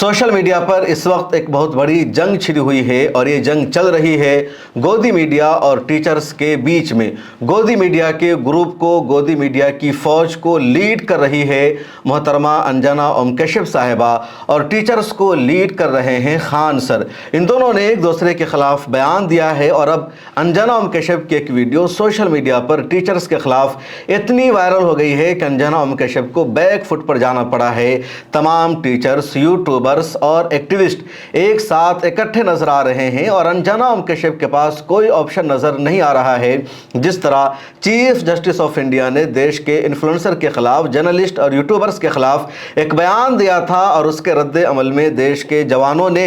Social media पर इस वक्त एक बहुत बड़ी जंग छिड़ी हुई है और ये जंग चल रही है गोदी मीडिया और टीचर्स के बीच में। गोदी मीडिया के ग्रुप को, गोदी मीडिया की फौज को लीड कर रही है मोहतरमा अंजना ओम कश्यप साहिबा और टीचर्स को लीड कर रहे हैं खान सर। इन दोनों ने एक दूसरे के खिलाफ बयान दिया है और अब अंजना ओम कश्यप की एक वीडियो सोशल मीडिया पर टीचर्स के खिलाफ इतनी वायरल हो गई है कि अंजना ओम कश्यप को बैक फुट पर जाना पड़ा है। तमाम टीचर्स, यूट्यूबर्स और एक्टिविस्ट एक साथ इकट्ठे नजर आ रहे हैं और अंजना ओम कश्यप के पास कोई ऑप्शन नजर नहीं आ रहा है। जिस तरह चीफ जस्टिस ऑफ इंडिया ने देश के इन्फ्लुएंसर के खिलाफ, जर्नलिस्ट और यूट्यूबर्स के खिलाफ एक बयान दिया था और उसके रद्द अमल में देश के जवानों ने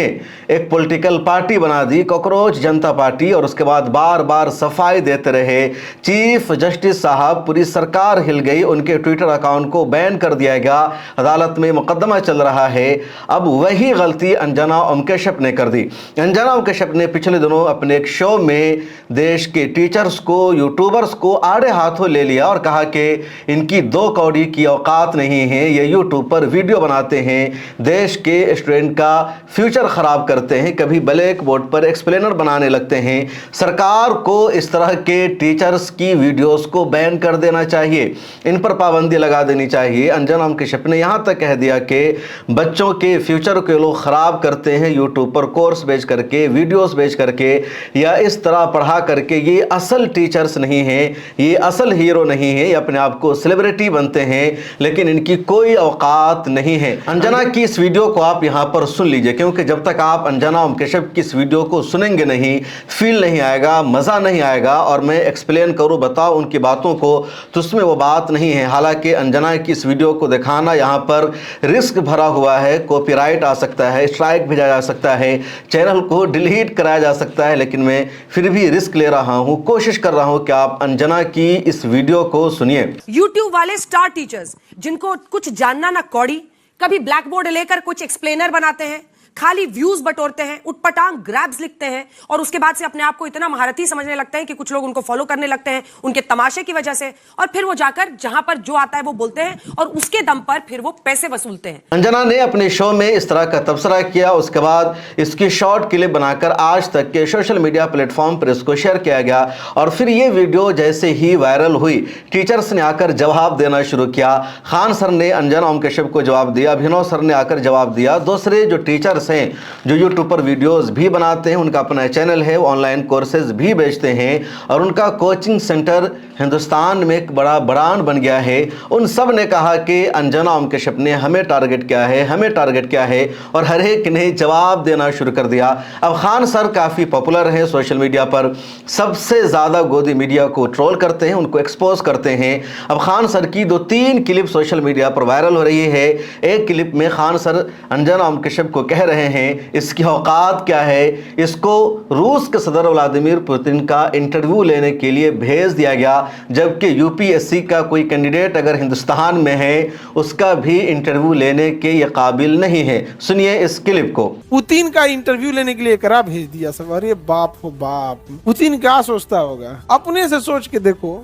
एक पॉलिटिकल पार्टी बना दी, कॉकरोच जनता पार्टी, और उसके बाद बार बार सफाई देते रहे। चीफ जस्टिस साहब, पूरी सरकार हिल गई, उनके ट्विटर अकाउंट को बैन कर दिया गया, अदालत में मुकदमा चल रहा है। अब वही गलती अंजना ओम कश्यप ने कर दी। अंजना ओम कश्यप ने पिछले दिनों अपने एक शो में देश के टीचर्स को, यूट्यूबर्स को आड़े हाथों ले लिया और कहा कि इनकी दो कौड़ी की औकात नहीं है, ये यूट्यूब पर वीडियो बनाते हैं, देश के स्टूडेंट का फ्यूचर खराब करते हैं, कभी ब्लैक बोर्ड पर एक्सप्लेनर बनाने लगते हैं। सरकार को इस तरह के टीचर्स की वीडियोस को बैन कर देना चाहिए, इन पर पाबंदी लगा देनी चाहिए। अंजना ओम कश्यप ने यहाँ तक कह दिया कि बच्चों के फ्यूचर के लोग खराब करते हैं यूट्यूब पर कोर्स बेच करके, वीडियोस बेच करके या इस तरह पढ़ा करके। ये असल टीचर्स नहीं हैं, ये असल हीरो नहीं है, ये अपने आप को सेलिब्रिटी बनते हैं लेकिन इनकी कोई औकात नहीं है। अंजना की इस वीडियो को आप यहाँ पर सुन लीजिए, क्योंकि जब तक आप अंजना ओम कश्यप की इस वीडियो को सुनेंगे नहीं, फील नहीं आएगा, मज़ा नहीं आएगा और मैं एक्सप्लेन करूँ, बताऊँ उनकी बातों को, तो उसमें वो बात नहीं है। हालांकि अंजना की इस वीडियो को दिखाना यहाँ पर रिस्क भरा हुआ है, कॉपीराइट आ सकता है, स्ट्राइक भेजा जा सकता है, चैनल को डिलीट कराया जा सकता है, लेकिन मैं फिर भी रिस्क ले रहा हूं, कोशिश कर रहा हूं कि आप अंजना की इस वीडियो को सुनिए। यूट्यूब वाले स्टार टीचर्स जिनको कुछ जानना ना कौड़ी, कभी ब्लैक बोर्ड लेकर कुछ एक्सप्लेनर बनाते हैं, खाली व्यूज बटोरते हैं, उटपटांग ग्रैब्स लिखते हैं और उसके बाद से अपने आप को इतना महारथी समझने लगते हैं कि कुछ लोग उनको फॉलो करने लगते हैं उनके तमाशे की वजह से, और फिर वो जाकर जहां पर जो आता है वो बोलते हैं और उसके दम पर फिर वो पैसे वसूलते हैं। अंजना ने अपने शो में इस तरह का तबसरा किया, उसके बाद इसकी शॉर्ट क्लिप बनाकर आज तक के सोशल मीडिया प्लेटफॉर्म पर इसको शेयर किया गया और फिर ये वीडियो जैसे ही वायरल हुई, टीचर्स ने आकर जवाब देना शुरू किया। खान सर ने अंजना ओम कश्यप को जवाब दिया, अभिनव सर ने आकर जवाब दिया, दूसरे जो टीचर्स हैं जो यूट्यूब पर वीडियोस भी बनाते हैं, उनका अपना चैनल है, वो ऑनलाइन कोर्सेज भी बेचते हैं और उनका कोचिंग सेंटर हिंदुस्तान में एक बड़ा ब्रांड बन गया है। उन सब ने कहा कि अंजना ओम कश्यप ने हमें टारगेट किया है, हमें टारगेट किया है और हर एक ने जवाब देना शुरू कर दिया। अब खान सर काफ़ी पॉपुलर हैं सोशल मीडिया पर, सबसे ज़्यादा गोदी मीडिया को ट्रोल करते हैं, उनको एक्सपोज करते हैं। अब खान सर की 2-3 क्लिप सोशल मीडिया पर वायरल हो रही है। एक क्लिप में खान सर अंजना ओम कश्यप को कह रहे हैं इसकी औकात क्या है, इसको रूस के सदर व्लादिमीर पुतिन का इंटरव्यू लेने के लिए भेज दिया गया, जबकि यूपीएससी का कोई कैंडिडेट अगर हिंदुस्तान में है उसका भी इंटरव्यू लेने के ये काबिल नहीं है। सुनिए इस क्लिप को। पुतिन का इंटरव्यू लेने के लिए करा भेज दिया सब। अरे बाप हो बाप, पुतिन क्या सोचता होगा, अपने से सोच के देखो।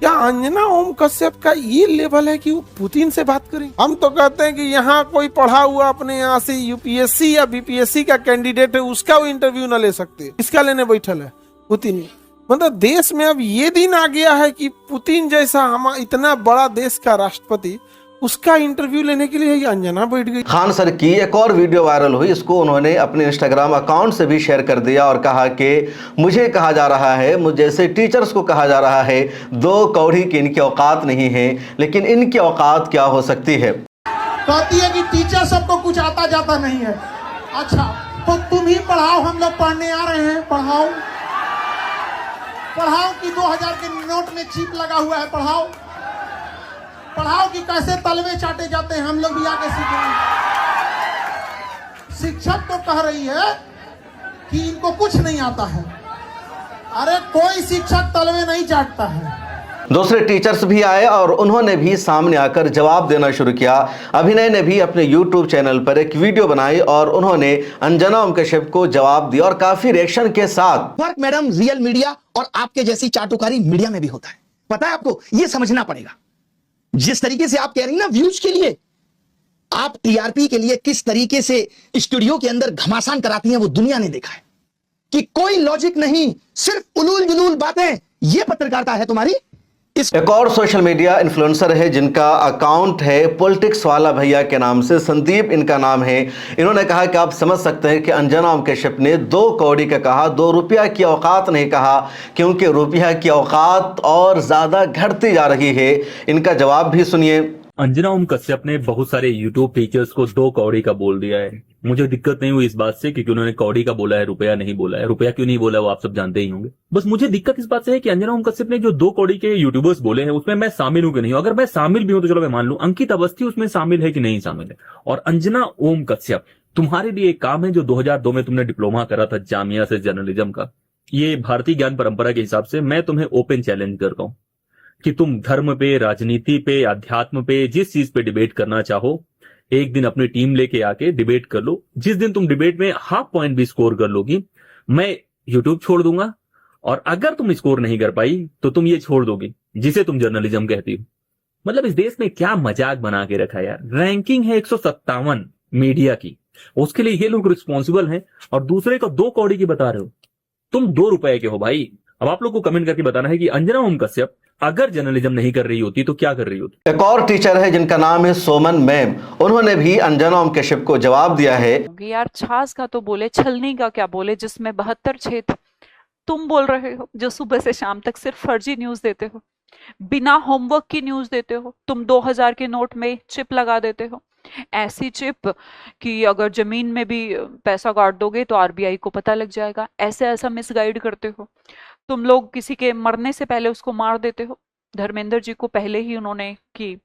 क्या अंजना ओम कश्यप का ये लेवल है कि वो पुतिन से बात करें? हम तो कहते हैं कि यहाँ कोई पढ़ा हुआ अपने यहाँ से यूपीएससी या बीपीएससी का कैंडिडेट है, उसका वो इंटरव्यू न ले सकते, इसका लेने बैठल है पुतिन। मतलब देश में अब ये दिन आ गया है कि पुतिन जैसा हम इतना बड़ा देश का राष्ट्रपति, उसका इंटरव्यू लेने के लिए अंजना बैठ गई। खान सर की एक और वीडियो वायरल हुई, इसको उन्होंने अपने इंस्टाग्राम अकाउंट से भी शेयर कर दिया और कहा कि मुझे कहा जा रहा है, मुझे जैसे टीचर्स को कहा जा रहा है, 2 कौड़ी की इनकी औकात नहीं है, लेकिन इनकी औकात क्या हो सकती है। कहती है कि टीचर सबको कुछ आता जाता नहीं है। अच्छा तो तुम ही पढ़ाओ, हम लोग पढ़ने आ रहे हैं, पढ़ाओ पढ़ाओ कि 2000 के नोट में चिप लगा हुआ है, पढ़ाओ पढ़ाओ कि कैसे तलवे चाटे जाते हैं, हम लोग भी आके सीखेंगे। शिक्षक तो कह रही है कि इनको कुछ नहीं आता है। अरे कोई शिक्षक तलवे नहीं चाटता है। दूसरे टीचर्स भी आए और उन्होंने भी सामने आकर जवाब देना शुरू किया। अभिनय ने भी अपने यूट्यूब चैनल पर एक वीडियो बनाई और उन्होंने अंजना ओम कश्यप को जवाब दिया और काफी रिएक्शन के साथ। फर्क मैडम रियल मीडिया और आपके जैसी चाटुकारी मीडिया में भी होता है, पता है आपको, ये समझना पड़ेगा। जिस तरीके से आप कह रही ना व्यूज के लिए, आप टीआरपी के लिए किस तरीके से स्टूडियो के अंदर घमासान कराती हैं वो दुनिया ने देखा है कि कोई लॉजिक नहीं, सिर्फ उलूल जुलूल बातें, ये पत्रकारिता है तुम्हारी। एक और सोशल मीडिया इन्फ्लुएंसर है जिनका अकाउंट है पॉलिटिक्स वाला भैया के नाम से, संदीप इनका नाम है। इन्होंने कहा कि आप समझ सकते हैं कि अंजना ओम कश्यप ने 2 कौड़ी का कहा, 2 रुपया की औकात नहीं कहा, क्योंकि रुपया की औकात और ज्यादा घटती जा रही है। इनका जवाब भी सुनिए। अंजना ओम कश्यप ने बहुत सारे यूट्यूब टीचर्स को 2 कौड़ी का बोल दिया है। मुझे दिक्कत नहीं हुई इस बात से, क्योंकि उन्होंने कौड़ी का बोला है, रुपया नहीं बोला है। रुपया क्यों नहीं बोला वो आप सब जानते ही होंगे। बस मुझे दिक्कत इस बात से है कि अंजना ओम कश्यप ने जो 2 कौड़ी के यूट्यूबर्स बोले हैं उसमें मैं शामिल हूं कि नहीं हूं। अगर मैं शामिल भी हूं तो चलो मैं मान लूं, अंकित अवस्थी उसमें शामिल है कि नहीं शामिल है। और अंजना ओम कश्यप, तुम्हारे लिए एक काम है जो 2002 में तुमने डिप्लोमा करा था जामिया से जर्नलिज्म का, ये भारतीय ज्ञान परंपरा के हिसाब से मैं तुम्हें ओपन चैलेंज करता हूं कि तुम धर्म पे, राजनीति पे, अध्यात्म पे, जिस चीज पे डिबेट करना चाहो, एक दिन अपनी टीम लेके आके डिबेट कर लो। जिस दिन तुम डिबेट में ½ पॉइंट भी स्कोर कर लोगी, मैं यूट्यूब छोड़ दूंगा। और अगर तुम स्कोर नहीं कर पाई तो तुम ये छोड़ दोगी जिसे तुम जर्नलिज्म कहती हो। मतलब इस देश में क्या मजाक बना के रखा है यार। रैंकिंग है 157 मीडिया की, उसके लिए ये लोग रिस्पॉन्सिबल हैं, और दूसरे को 2 कौड़ी की बता रहे हो। तुम 2 रुपए के हो भाई। अब आप लोग को कमेंट करके बताना है कि अंजना ओम कश्यप अगर जर्नलिज्म नहीं कर रही होती तो क्या कर रही होती। एक और टीचर है जिनका नाम है सोमन मैम, उन्होंने भी अंजना ओम कश्यप को जवाब दिया है। यार छाछ का तो बोले, छलनी का क्या बोले, जिसमें 72 क्षेत्र तुम बोल रहे हो, जो सुबह से शाम तक सिर्फ फर्जी न्यूज देते हो, बिना होमवर्क की न्यूज देते हो। तुम 2000 के नोट में चिप लगा देते हो, ऐसी चिप कि अगर जमीन में भी पैसा काट दोगे तो आरबीआई को पता लग जाएगा। ऐसा मिसगाइड करते हो तुम लोग। किसी के मरने से पहले उसको मार देते हो। धर्मेंद्र जी को पहले ही उन्होंने की,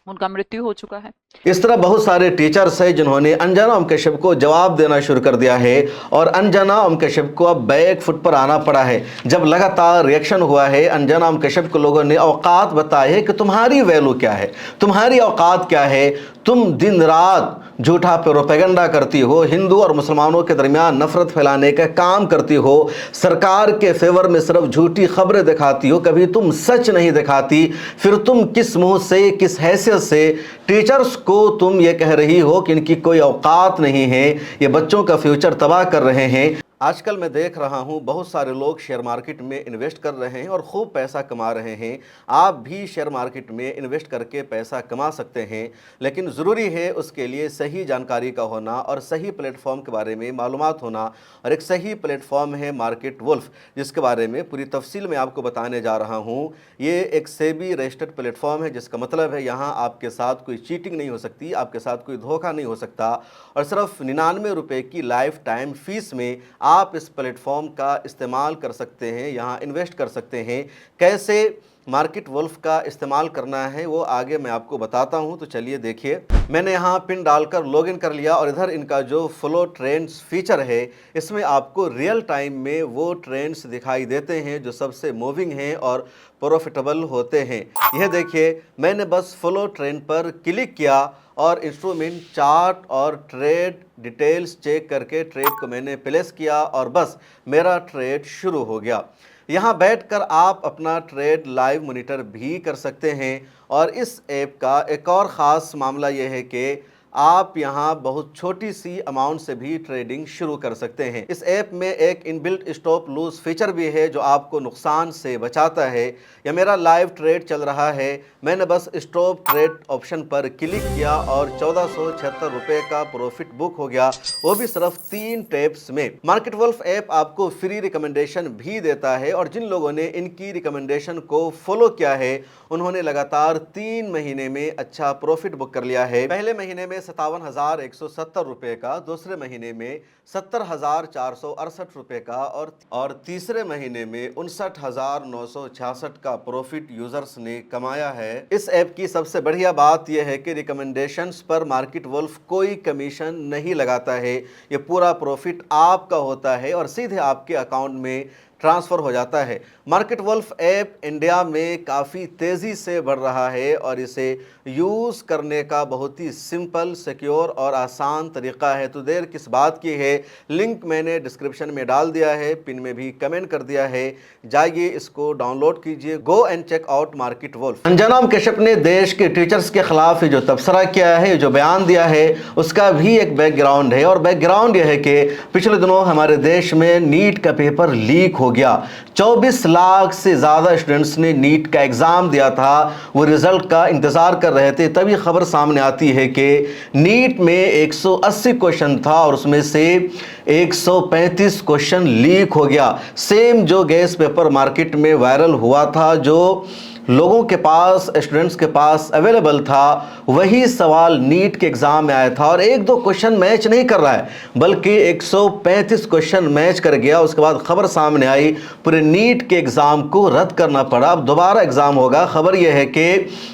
उनका मृत्यु हो चुका है। इस तरह बहुत सारे टीचर्स हैं जिन्होंने अंजना ओम कश्यप को जवाब देना शुरू कर दिया है, और अंजना ओम कश्यप को अब बैक फुट पर आना पड़ा है। जब लगातार रिएक्शन हुआ है, अंजना ओम कश्यप को लोगों ने औकात बताई है कि तुम्हारी वैल्यू क्या है, तुम्हारी औकात क्या है। तुम दिन रात झूठा प्रोपेगेंडा करती हो, हिंदू और मुसलमानों के दरमियान नफरत फैलाने का काम करती हो, सरकार के फेवर में सिर्फ झूठी खबरें दिखाती हो, कभी तुम सच नहीं दिखाती। फिर तुम किस मुंह से, किस हैसियत से टीचर्स को तुम ये कह रही हो कि इनकी कोई औकात नहीं है, ये बच्चों का फ्यूचर तबाह कर रहे हैं। आजकल मैं देख रहा हूँ बहुत सारे लोग शेयर मार्केट में इन्वेस्ट कर रहे हैं और खूब पैसा कमा रहे हैं। आप भी शेयर मार्केट में इन्वेस्ट करके पैसा कमा सकते हैं, लेकिन ज़रूरी है उसके लिए सही जानकारी का होना और सही प्लेटफॉर्म के बारे में मालूमात होना। और एक सही प्लेटफॉर्म है मार्केट वुल्फ, जिसके बारे में पूरी तफसील में आपको बताने जा रहा हूँ। ये एक सेबी रजिस्टर्ड प्लेटफॉर्म है, जिसका मतलब है यहाँ आपके साथ कोई चीटिंग नहीं हो सकती, आपके साथ कोई धोखा नहीं हो सकता। और सिर्फ 99 रुपये की लाइफ टाइम फीस में आप इस प्लेटफॉर्म का इस्तेमाल कर सकते हैं, यहाँ इन्वेस्ट कर सकते हैं। कैसे मार्केट वुल्फ का इस्तेमाल करना है वो आगे मैं आपको बताता हूं। तो चलिए देखिए, मैंने यहाँ पिन डालकर लॉगिन कर लिया, और इधर इनका जो फॉलो ट्रेंड्स फीचर है, इसमें आपको रियल टाइम में वो ट्रेंड्स दिखाई देते हैं जो सबसे मूविंग हैं और प्रॉफिटेबल होते हैं। यह देखिए, मैंने बस फॉलो ट्रेंड पर क्लिक किया और इंस्ट्रूमेंट चार्ट और ट्रेड डिटेल्स चेक करके ट्रेड को मैंने प्लेस किया, और बस मेरा ट्रेड शुरू हो गया। यहाँ बैठकर आप अपना ट्रेड लाइव मॉनिटर भी कर सकते हैं। और इस ऐप का एक और ख़ास मामला यह है कि आप यहाँ बहुत छोटी सी अमाउंट से भी ट्रेडिंग शुरू कर सकते हैं। इस ऐप में एक इनबिल्ट स्टॉप लूज फीचर भी है जो आपको नुकसान से बचाता है। या मेरा लाइव ट्रेड चल रहा है, मैंने बस स्टॉप ट्रेड ऑप्शन पर क्लिक किया और 1476 रुपये का प्रॉफिट बुक हो गया, वो भी सिर्फ 3 टैप्स में। मार्केट वुल्फ ऐप आपको फ्री रिकमेंडेशन भी देता है, और जिन लोगों ने इनकी रिकमेंडेशन को फॉलो किया है उन्होंने लगातार 3 महीने में अच्छा प्रॉफिट बुक कर लिया है। पहले महीने में 57,170 रुपये का, दूसरे महीने में 70,468 रुपये का, और तीसरे महीने में 59,966 का प्रॉफिट यूजर्स ने कमाया है। इस ऐप की सबसे बढ़िया बात यह है कि रिकमेंडेशंस पर मार्केट वुल्फ कोई कमीशन नहीं लगाता है। ये पूरा प्रॉफिट आपका होता है और सीधे आपके अकाउंट में ट्रांसफ़र हो जाता है। मार्केट वुल्फ ऐप इंडिया में काफ़ी तेज़ी से बढ़ रहा है और इसे यूज़ करने का बहुत ही सिंपल, सिक्योर और आसान तरीक़ा है। तो देर किस बात की है, लिंक मैंने डिस्क्रिप्शन में डाल दिया है, पिन में भी कमेंट कर दिया है, जाइए इसको डाउनलोड कीजिए। Go and check out Market Wolf. Anjana Om Kashyap ने देश के टीचर्स के खिलाफ जो तबसरा किया है, जो बयान दिया है, उसका भी एक बैकग्राउंड है। और बैकग्राउंड यह है कि पिछले दिनों हमारे देश में नीट का पेपर लीक हो गया। 24 लाख से ज़्यादा स्टूडेंट्स ने नीट का एग्ज़ाम दिया था, वो रिज़ल्ट का इंतज़ार कर रहे थे। तभी खबर सामने आती है कि नीट में 180 क्वेश्चन था और उसमें से 135 क्वेश्चन लीक हो गया। सेम जो गैस पेपर मार्केट में वायरल हुआ था, जो लोगों के पास, स्टूडेंट्स के पास अवेलेबल था, वही सवाल नीट के एग्ज़ाम में आया था। और एक दो क्वेश्चन मैच नहीं कर रहा है, बल्कि 135 क्वेश्चन मैच कर गया। उसके बाद खबर सामने आई, पूरे नीट के एग्ज़ाम को रद्द करना पड़ा। अब दोबारा एग्ज़ाम होगा। खबर यह है कि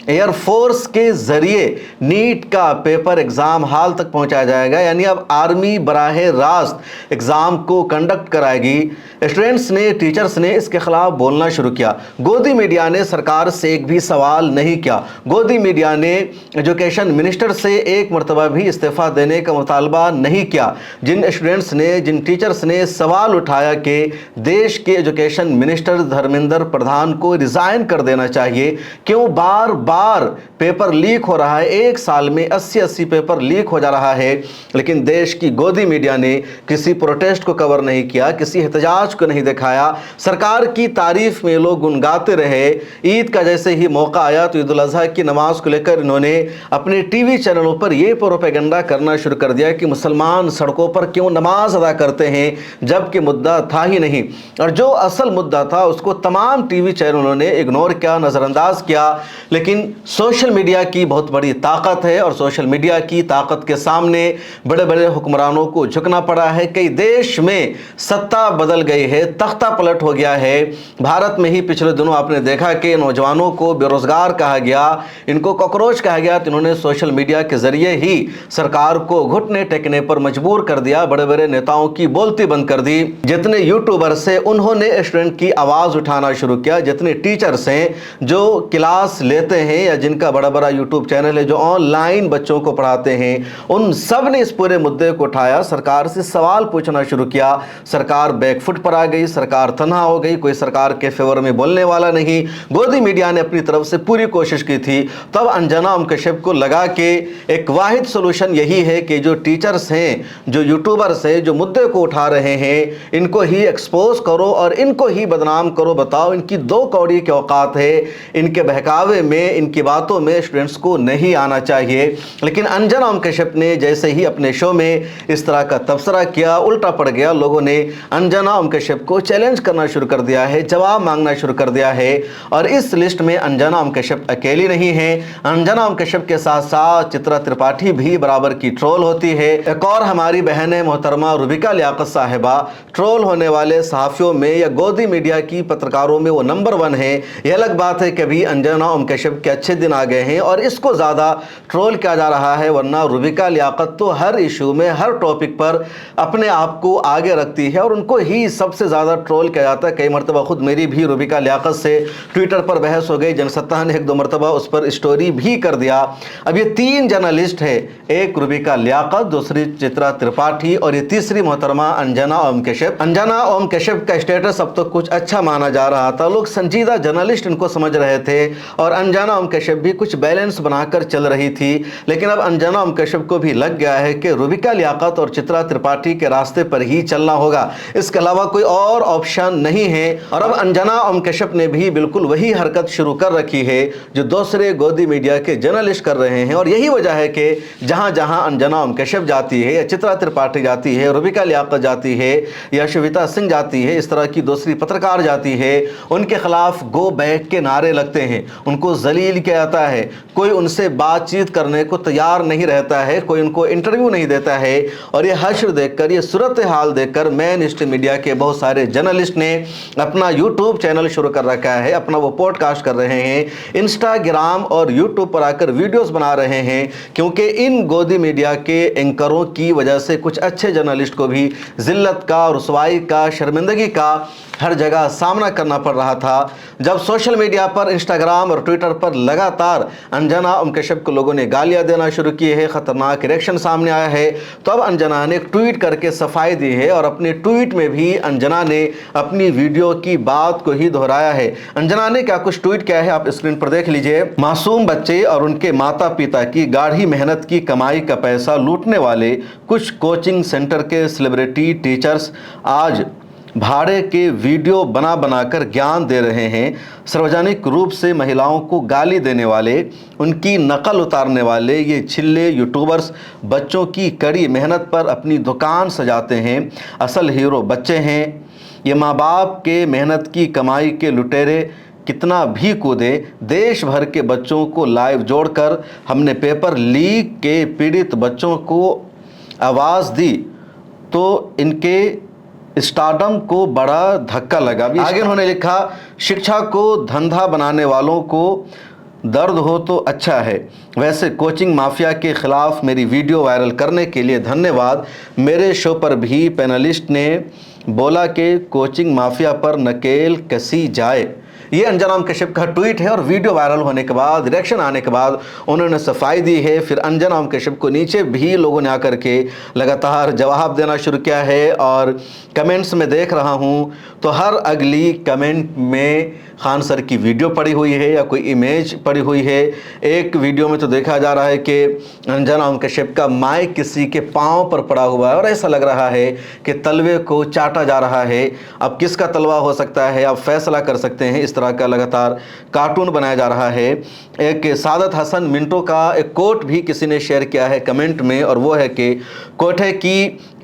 एयरफोर्स के ज़रिए नीट का पेपर एग्ज़ाम हाल तक पहुँचाया जाएगा, यानी अब आर्मी बराह रास्त एग्ज़ाम को कंडक्ट कराएगी। स्टूडेंट्स ने, टीचर्स ने इसके खिलाफ बोलना शुरू किया। गोदी मीडिया ने सरकार से एक भी सवाल नहीं किया। गोदी मीडिया ने एजुकेशन मिनिस्टर से एक मरतबा भी इस्तीफा देने का मुतालबा नहीं किया। जिन स्टूडेंट्स ने, जिन टीचर्स ने सवाल उठाया कि देश के एजुकेशन मिनिस्टर धर्मेंद्र प्रधान को रिज़ाइन कर देना चाहिए, क्यों बार बार पेपर लीक हो रहा है, एक साल में 80 पेपर लीक हो जा रहा है, लेकिन देश की गोदी मीडिया ने किसी प्रोटेस्ट को कवर नहीं किया, किसी एहतजाज को नहीं दिखाया। सरकार की तारीफ में लोग गुनगाते रहे। ईद का जैसे ही मौका आया तो ईद उल अज़हा की नमाज को लेकर इन्होंने अपने टीवी चैनलों पर यह प्रोपेगेंडा करना शुरू कर दिया कि मुसलमान सड़कों पर क्यों नमाज अदा करते हैं, जबकि मुद्दा था ही नहीं। और जो असल मुद्दा था उसको तमाम टीवी चैनलों ने इग्नोर किया, नज़रअंदाज किया। लेकिन सोशल मीडिया की बहुत बड़ी ताकत है और सोशल मीडिया की ताकत के सामने बड़े बड़े हुक्मरानों को झुकना पड़ा है। कई देश में सत्ता बदल गई है, तख्ता पलट हो गया है। भारत में ही पिछले दिनों आपने देखा कि नौजवानों को बेरोजगार कहा गया, इनको कॉकरोच कहा गया, तो इन्होंने सोशल मीडिया के जरिए ही सरकार को घुटने टेकने पर मजबूर कर दिया। बड़े बड़े नेताओं की बोलती बंद कर दी। जितने यूट्यूबर्स हैं उन्होंने स्टूडेंट की आवाज़ उठाना शुरू किया। जितने टीचर्स हैं जो क्लास लेते हैं या जिनका बड़ा बड़ा यूट्यूब चैनल है, जो ऑनलाइन बच्चों को पढ़ाते हैं, उन सब ने इस पूरे मुद्दे को उठाया, सरकार से सवाल पूछना शुरू किया। सरकार बैकफुट पर आ गई, सरकार तन्हा हो गई, कोई सरकार के फेवर में बोलने वाला नहीं। गोदी मीडिया ने अपनी तरफ से पूरी कोशिश की थी। तब अंजना ओम कश्यप को लगा कि एक वाहिद सोल्यूशन यही है कि जो टीचर्स हैं, जो यूट्यूबर्स हैं, जो मुद्दे को उठा रहे हैं, इनको ही एक्सपोज करो और इनको ही बदनाम करो। बताओ, इनकी 2 कौड़ी की औकात है, इनके बहकावे में, इनकी बातों में स्टूडेंट्स को नहीं आना चाहिए। लेकिन अंजना ओम कश्यप ने जैसे ही अपने शो में इस तरह का तबसरा किया, उल्टा पड़ गया। लोगों ने अंजना ओम कश्यप को चैलेंज करना शुरू कर दिया है, जवाब मांगना शुरू कर दिया है। और इस लिस्ट में अंजना ओम कश्यप अकेली नहीं है। अंजना ओम कश्यप के साथ साथ चित्रा त्रिपाठी भी बराबर की ट्रोल होती है। एक और हमारी बहन मोहतरमा रुबिका लियाकत साहिबा ट्रोल होने वाले सहाफ़ियों में या गोदी मीडिया की पत्रकारों में वो नंबर 1 है। यह अलग बात है कि अभी अंजना ओम कश्यप के अच्छे दिन आ गए हैं और इसको ज़्यादा ट्रोल किया जा रहा है, वरना रुबिका लियाकत तो हर इशू में, हर टॉपिक पर अपने आप को आगे रखती है और उनको ही सबसे ज़्यादा ट्रोल किया जाता है। कई मरतबा खुद मेरी भी रुबिका लियाकत से ट्विटर पर बहस हो गई, जनसत्ता ने 1-2 मरतबा उस पर स्टोरी भी कर दिया। अब ये 3 जर्नलिस्ट है, एक रुबिका लियाकत, दूसरी चित्रा त्रिपाठी और ये तीसरी मोहतरमा अंजना ओम कश्यप। अंजना ओम कश्यप का स्टेटस अब तो कुछ अच्छा माना जा रहा था, लोग संजीदा जर्नलिस्ट इनको समझ रहे थे और अंजना ओम कश्यप भी कुछ बैलेंस बनाकर चल रही थी। लेकिन अब अंजना ओम कश्यप को भी लग गया है कि रुबिका लियाकत और चित्रा त्रिपाठी के रास्ते पर ही चलना होगा, इसके अलावा कोई और ऑप्शन नहीं है। और अब अंजना ओम कश्यप ने भी बिल्कुल वही हरकत शुरू कर रखी है जो दूसरे गोदी मीडिया के जर्नलिस्ट कर रहे हैं। और यही वजह है कि जहां जहां अंजना ओम कश्यप जाती है या चित्रा त्रिपाठी जाती है, रुबिका लियाकत जाती है या श्वेता सिंह जाती है, इस तरह की दूसरी पत्रकार जाती है, उनके खिलाफ गो बैक के नारे लगते हैं, उनको जलील किया जाता है, कोई उनसे बातचीत करने को तैयार नहीं रहता है, कोई उनको इंटरव्यू नहीं देता है। और ये हश्र देखकर, ये सूरत हाल देखकर मेन स्ट्रीम मीडिया के बहुत सारे जर्नलिस्ट ने अपना यूट्यूब चैनल शुरू कर रखा है, अपना वो पॉडकास्ट ब्रॉडकास्ट कर रहे हैं, इंस्टाग्राम और यूट्यूब पर आकर वीडियोस बना रहे हैं, क्योंकि इन गोदी मीडिया के एंकरों की वजह से कुछ अच्छे जर्नलिस्ट को भी जिल्लत का, रुसवाई का, शर्मिंदगी का हर जगह सामना करना पड़ रहा था। जब सोशल मीडिया पर, इंस्टाग्राम और ट्विटर पर लगातार अंजना उम कश्यप को लोगों ने गालियां देना शुरू की है, खतरनाक रिएक्शन सामने आया है, तो अब अंजना ने एक ट्वीट करके सफाई दी है और अपने ट्वीट में भी अंजना ने अपनी वीडियो की बात को ही दोहराया है। अंजना ने क्या कुछ ट्वीट किया है आप स्क्रीन पर देख लीजिए। मासूम बच्चे और उनके माता पिता की गाढ़ी मेहनत की कमाई का पैसा लूटने वाले कुछ कोचिंग सेंटर के सेलिब्रिटी टीचर्स आज भाड़े के वीडियो बना बनाकर ज्ञान दे रहे हैं। सार्वजनिक रूप से महिलाओं को गाली देने वाले, उनकी नकल उतारने वाले ये छिल्ले यूट्यूबर्स बच्चों की कड़ी मेहनत पर अपनी दुकान सजाते हैं। असल हीरो बच्चे हैं। ये माँ बाप के मेहनत की कमाई के लुटेरे कितना भी कूदे। देश भर के बच्चों को लाइव जोड़कर हमने पेपर लीक के पीड़ित बच्चों को आवाज़ दी तो इनके स्टारडम को बड़ा धक्का लगा। आगे उन्होंने लिखा, शिक्षा को धंधा बनाने वालों को दर्द हो तो अच्छा है। वैसे कोचिंग माफिया के खिलाफ मेरी वीडियो वायरल करने के लिए धन्यवाद। मेरे शो पर भी पैनलिस्ट ने बोला कि कोचिंग माफिया पर नकेल कसी जाए। ये अंजना उम कश्यप का ट्वीट है और वीडियो वायरल होने के बाद, रिएक्शन आने के बाद उन्होंने सफाई दी है। फिर अंजना उम कश्यप को नीचे भी लोगों ने आकर के लगातार जवाब देना शुरू किया है और कमेंट्स में देख रहा हूँ तो हर अगली कमेंट में खान सर की वीडियो पड़ी हुई है या कोई इमेज पड़ी हुई है। एक वीडियो में तो देखा जा रहा है कि अंजना उम कश्यप का माइक किसी के पाँव पर पड़ा हुआ है और ऐसा लग रहा है कि तलवे को चाटा जा रहा है। अब किसका तलवा हो सकता है आप फैसला कर सकते हैं। इस तरह का लगातार कार्टून बनाया जा रहा है। एक सादत हसन मिंटो का एक कोट भी किसी ने शेयर किया है कमेंट में और वो है कि कोठे की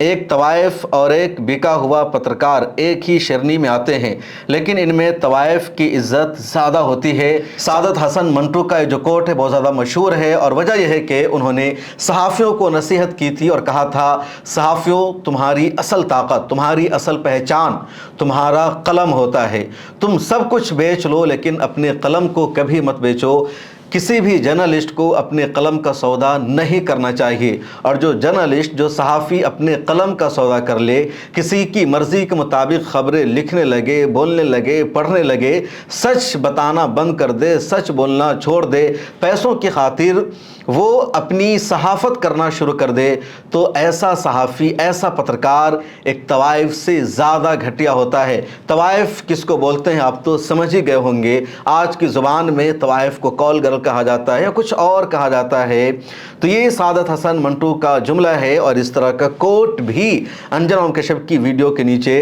एक तवाइफ और एक बिका हुआ पत्रकार एक ही शेरनी में आते हैं, लेकिन इनमें तवाइफ की इज्जत ज़्यादा होती है। सादत हसन मंटो का जो कोट है बहुत ज़्यादा मशहूर है और वजह यह है कि उन्होंने सहाफ़ियों को नसीहत की थी और कहा था, सहाफ़ियों तुम्हारी असल ताकत, तुम्हारी असल पहचान तुम्हारा कलम होता है। तुम सब कुछ बेच लो लेकिन अपने कलम को कभी मत बेचो। किसी भी जर्नलिस्ट को अपने कलम का सौदा नहीं करना चाहिए और जो जर्नलिस्ट, जो सहाफ़ी अपने कलम का सौदा कर ले, किसी की मर्ज़ी के मुताबिक ख़बरें लिखने लगे, बोलने लगे, पढ़ने लगे, सच बताना बंद कर दे, सच बोलना छोड़ दे, पैसों की खातिर वो अपनी सहाफ़त करना शुरू कर दे, तो ऐसा सहाफ़ी, ऐसा पत्रकार एक तवाइफ से ज़्यादा घटिया होता है। तवाइफ किसको बोलते हैं आप तो समझ ही गए होंगे। आज की ज़ुबान में तवाइफ को कॉल गर्ल कहा जाता है या कुछ और कहा जाता है। तो ये सादत हसन मंटू का जुमला है और इस तरह का कोट भी अंजना उम कश्यप की वीडियो के नीचे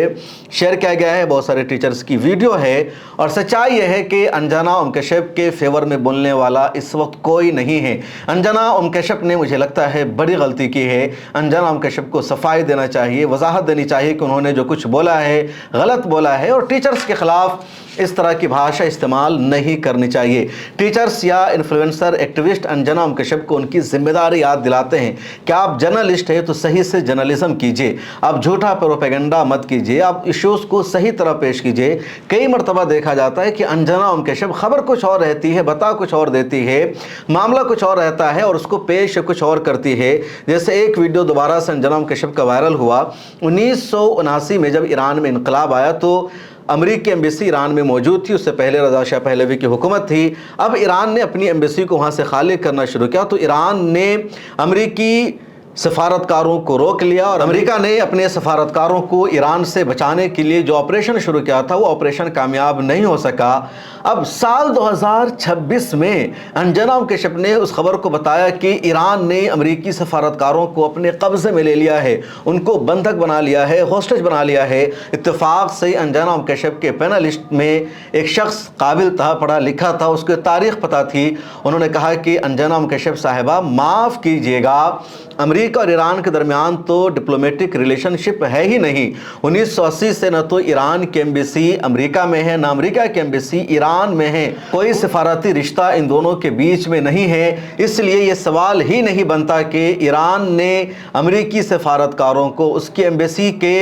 शेयर किया गया है। बहुत सारे टीचर्स की वीडियो है और सच्चाई यह है कि अंजना उम कश्यप के फेवर में बोलने वाला इस वक्त कोई नहीं है। अंजना उम कश्यप ने मुझे लगता है बड़ी गलती की है। अंजना उम कश्यप को सफाई देना चाहिए, वजाहत देनी चाहिए कि उन्होंने जो कुछ बोला है गलत बोला है और टीचर्स के खिलाफ इस तरह की भाषा इस्तेमाल नहीं करनी चाहिए। टीचर्स या इन्फ्लुएंसर एक्टिविस्ट अंजना उम कश्यप को उनकी जिम्मेदारी याद दिलाते हैं कि आप जर्नलिस्ट हैं तो सही से जर्नलिज्म कीजिए, आप झूठा प्रोपेगेंडा मत कीजिए, आप इश्यूज़ को सही तरह पेश कीजिए। कई मरतबा देखा जाता है कि अंजना उम कश्यप खबर कुछ और रहती है, बता कुछ और देती है, मामला कुछ और रहता है और उसको पेश कुछ और करती है। जैसे एक वीडियो दोबारा से अंजना उम कश्यप का वायरल हुआ 1979 में जब ईरान में इनकलाब आया तो अमेरिकी एम्बेसी ईरान में मौजूद थी। उससे पहले रज़ा शाह पहलवी की हुकूमत थी। अब ईरान ने अपनी एम्बेसी को वहाँ से खाली करना शुरू किया तो ईरान ने अमेरिकी सफारतकारों को रोक लिया और अमेरिका ने अपने सफारतकारों को ईरान से बचाने के लिए जो ऑपरेशन शुरू किया था वो ऑपरेशन कामयाब नहीं हो सका। अब साल 2026 में अंजना उम कश्यप ने उस खबर को बताया कि ईरान ने अमेरिकी सफारतकारों को अपने कब्जे में ले लिया है, उनको बंधक बना लिया है, होस्टेज बना लिया है। इत्तेफाक से अंजना उम कश्यप के पैनलिस्ट में एक शख्स काबिल था, पढ़ा लिखा था, उसकी तारीख पता थी। उन्होंने कहा कि अंजना उम कश्यप साहिबा माफ़ कीजिएगा, अमेरिका अमेरिका और ईरान के दरमियान तो डिप्लोमेटिक रिलेशनशिप है ही नहीं। 1980 से न तो ईरान की एम्बेसी अमेरिका में है, न अमेरिका की एम्बेसी ईरान में है। कोई सिफारती रिश्ता इन दोनों के बीच में नहीं है। इसलिए ये सवाल ही नहीं बनता कि ईरान ने अमेरिकी सिफारतकारों को, उसकी एम्बेसी के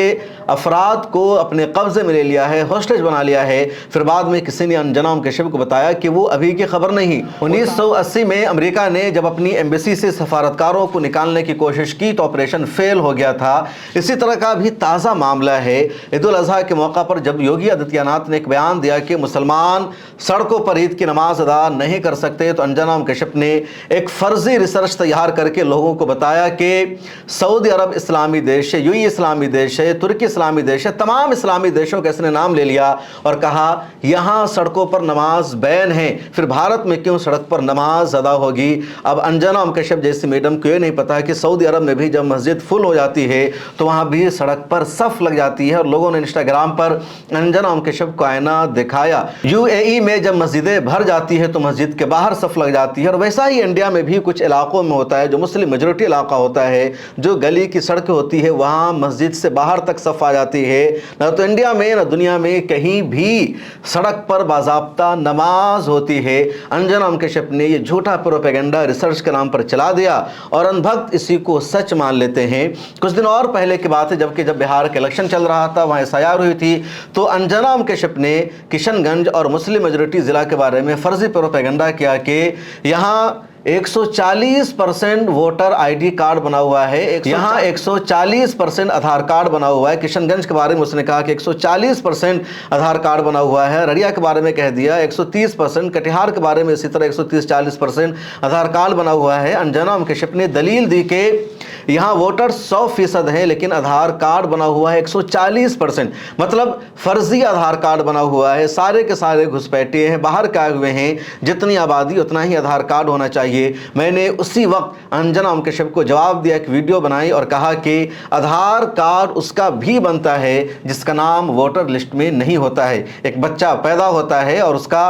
अफराद को अपने कब्जे में ले लिया है, हॉस्टेज बना लिया है। फिर बाद में किसी ने अंजना कश्यप को बताया कि वो अभी की खबर नहीं। 1980 में अमेरिका ने जब अपनी एम्बेसी से सफारतकारों को निकालने की कोशिश की तो ऑपरेशन फेल हो गया था। इसी तरह का भी ताज़ा मामला है। ईद उल अज़हा के मौका पर जब योगी आदित्यनाथ ने एक बयान दिया कि मुसलमान सड़कों पर ईद की नमाज अदा नहीं कर सकते, तो अंजना कश्यप ने एक फर्जी रिसर्च तैयार करके लोगों को बताया कि सऊदी अरब इस्लामी देश है, यूएई इस्लामी देश है, तुर्की इस्लामी देश है, तमाम इस्लामी देशों का इसने नाम ले लिया और कहा यहाँ सड़कों पर नमाज बैन है, फिर भारत में क्यों सड़क पर नमाज अदा होगी। अब अंजना कश्यप जैसी मैडम को ये नहीं पता कि सऊदी अरब में भी जब मस्जिद फुल हो जाती है तो वहाँ भी सड़क पर सफ लग जाती है। और लोगों ने इंस्टाग्राम पर अंजना कश्यप को आईना दिखाया। यूएई में जब मस्जिदें भर जाती है तो मस्जिद के बाहर सफ लग जाती है। और वैसा ही इंडिया में भी कुछ इलाकों में होता है, जो मुस्लिम मेजोरिटी इलाका होता है, जो गली की सड़कें होती है वहाँ मस्जिद से बाहर तक सफ आ जाती है। न तो इंडिया में न दुनिया में कहीं भी सड़क पर बाज़ाब्ता नमाज होती है। अंजना कश्यप ने ये झूठा प्रोपेगेंडा रिसर्च के नाम पर चला दिया और अनभक्त इसी को सच मान लेते हैं। कुछ दिन और पहले की बात है, जब बिहार का इलेक्शन चल रहा था, वहाँ एसआईआर हुई थी, तो अंजना कश्यप ने किशनगंज और मुस्लिम मेजोरिटी ज़िला के बारे में फर्जी प्रोपेगेंडा किया कि यहाँ 140% वोटर आईडी कार्ड बना हुआ है, यहाँ 140% आधार कार्ड बना हुआ है। किशनगंज के बारे में उसने कहा कि 140% आधार कार्ड बना हुआ है। ररिया के बारे में कह दिया 130%, कटिहार के बारे में इसी तरह 130-40% आधार कार्ड बना हुआ है। अंजना कश्यप ने दलील दी कि यहाँ वोटर 100% है लेकिन आधार कार्ड बना हुआ है 140%, मतलब फर्जी आधार कार्ड बना हुआ है। सारे के सारे घुसपैठिए हैं, बाहर के आए हुए हैं, जितनी आबादी उतना ही आधार कार्ड होना चाहिए। मैंने उसी वक्त अंजना कश्यप को जवाब दिया, एक वीडियो बनाई और कहा कि आधार कार्ड उसका भी बनता है जिसका नाम वोटर लिस्ट में नहीं होता है। एक बच्चा पैदा होता है और उसका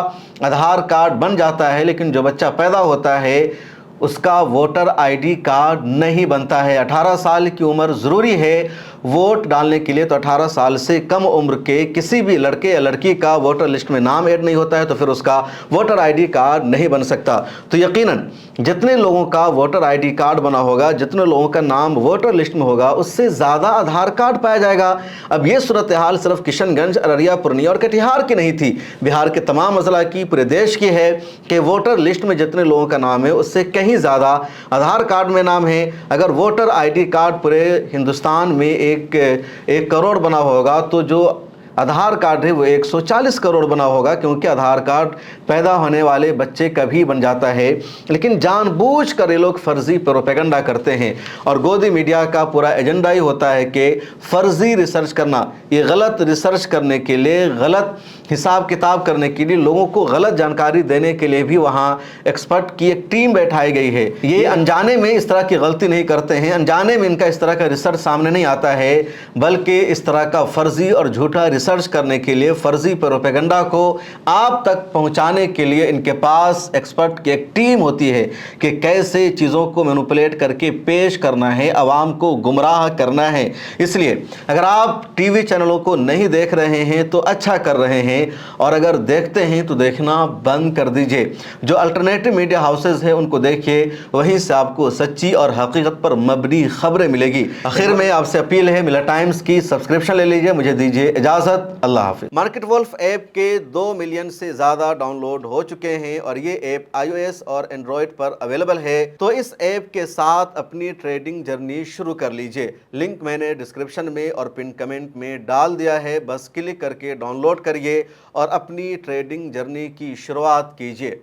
आधार कार्ड बन जाता है, लेकिन जो बच्चा पैदा होता है उसका वोटर आईडी कार्ड नहीं बनता है। 18 साल की उम्र ज़रूरी है वोट डालने के लिए, तो 18 साल से कम उम्र के किसी भी लड़के या लड़की का वोटर लिस्ट में नाम ऐड नहीं होता है, तो फिर उसका वोटर आईडी कार्ड नहीं बन सकता। तो यकीनन जितने लोगों का वोटर आईडी कार्ड बना होगा, जितने लोगों का नाम वोटर लिस्ट में होगा, उससे ज़्यादा आधार कार्ड पाया जाएगा। अब ये सूरत हाल सिर्फ किशनगंज, अररिया, पूर्णिया और कटिहार की नहीं थी, बिहार के तमाम अजला की, पूरे देश की है कि वोटर लिस्ट में जितने लोगों का नाम है उससे कहीं ज़्यादा आधार कार्ड में नाम है। अगर वोटर आईडी कार्ड पूरे हिंदुस्तान में एक करोड़ बना होगा तो जो आधार कार्ड है वो 140 करोड़ बना होगा, क्योंकि आधार कार्ड पैदा होने वाले बच्चे का भी बन जाता है। लेकिन जानबूझकर ये लोग फर्जी प्रोपेगेंडा करते हैं और गोदी मीडिया का पूरा एजेंडा ही होता है कि फर्जी रिसर्च करना। ये गलत रिसर्च करने के लिए, गलत हिसाब किताब करने के लिए, लोगों को गलत जानकारी देने के लिए भी वहाँ एक्सपर्ट की एक टीम बैठाई गई है। ये अनजाने में इस तरह की गलती नहीं करते हैं, अनजाने में इनका इस तरह का रिसर्च सामने नहीं आता है, बल्कि इस तरह का फर्जी और झूठा रिसर्च करने के लिए, फर्जी प्रोपेगेंडा को आप तक पहुंचाने के लिए इनके पास एक्सपर्ट की एक टीम होती है कि कैसे चीज़ों को मैनिपुलेट करके पेश करना है, आवाम को गुमराह करना है। इसलिए अगर आप टीवी चैनलों को नहीं देख रहे हैं तो अच्छा कर रहे हैं, और अगर देखते हैं तो देखना बंद कर दीजिए। जो अल्टरनेटिव मीडिया हाउसेज है उनको देखिए, वहीं से आपको सच्ची और हकीकत पर मबनी खबरें मिलेगी। आखिर में आपसे अपील है, मिला टाइम्स की सब्सक्रिप्शन ले लीजिए। मुझे दीजिए इजाजत, अल्लाह हाफिज। मार्केट वुल्फ ऐप के 2 मिलियन से ज़्यादा डाउनलोड हो चुके हैं और ये ऐप iOS और एंड्रॉयड पर अवेलेबल है। तो इस ऐप के साथ अपनी ट्रेडिंग जर्नी शुरू कर लीजिए। लिंक मैंने डिस्क्रिप्शन में और पिन कमेंट में डाल दिया है, बस क्लिक करके डाउनलोड करिए और अपनी ट्रेडिंग जर्नी की शुरुआत कीजिए।